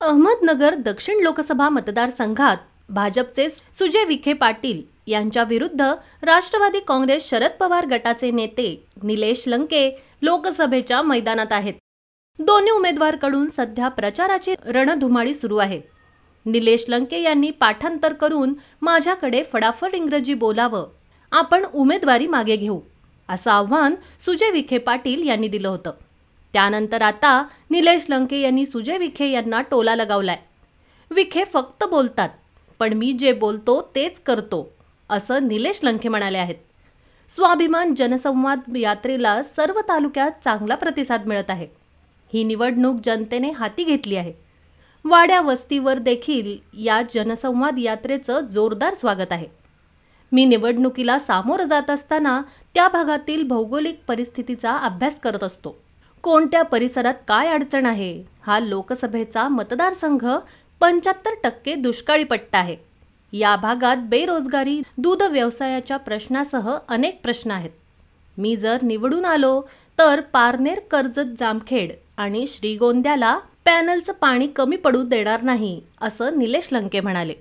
अहमदनगर दक्षिण लोकसभा मतदारसंघात भाजपचे सुजय विखे पाटील यांच्या विरुद्ध राष्ट्रवादी काँग्रेस शरद पवार गटाचे नेते निलेश लंके लोकसभेच्या मैदानात आहेत। दोन्ही उमेदवारांकडून सध्या प्रचाराची रणधुमाळी सुरू आहे। निलेश लंके यांनी पाठांतर करून माझ्याकडे फटाफट इंग्रजी बोलावं, आपण उमेदवारी मागे घेऊ असं आव्हान सुजय विखे पाटील यांनी दिलं होतं। त्यानंतर आता निलेश लंके यांनी सुजय विखे यांना टोला लगावलाय। विखे फक्त बोलतात, पण मी जे बोलतो तेच करतो असं निलेश लंके म्हणाले आहेत। स्वाभिमान जनसंवाद यात्रेला सर्व तालुक्यात चांगला प्रतिसाद मिळत आहे। ही निवडणूक जनतेने हाती घेतली आहे। वाड्या वस्तीवर देखील या जनसंवाद यात्रेचं जोरदार स्वागत आहे। मी निवडणुकीला सामोरं जात असताना त्या भागातील भौगोलिक परिस्थितीचा अभ्यास करत असतो। कोणत्या परिसरात काय अडचण आहे, हा लोकसभेचा मतदारसंघ 75% दुष्काळी पट्टा आहे। या भागात बेरोजगारी, दूध व्यवसायाच्या प्रश्नासह अनेक प्रश्न आहेत। मी जर निवडून आलो तर पारनेर, कर्जत, जामखेड आणि श्रीगोंद्याला पॅनलचं पाणी कमी पडू देणार नाही असं निलेश लंके म्हणाले।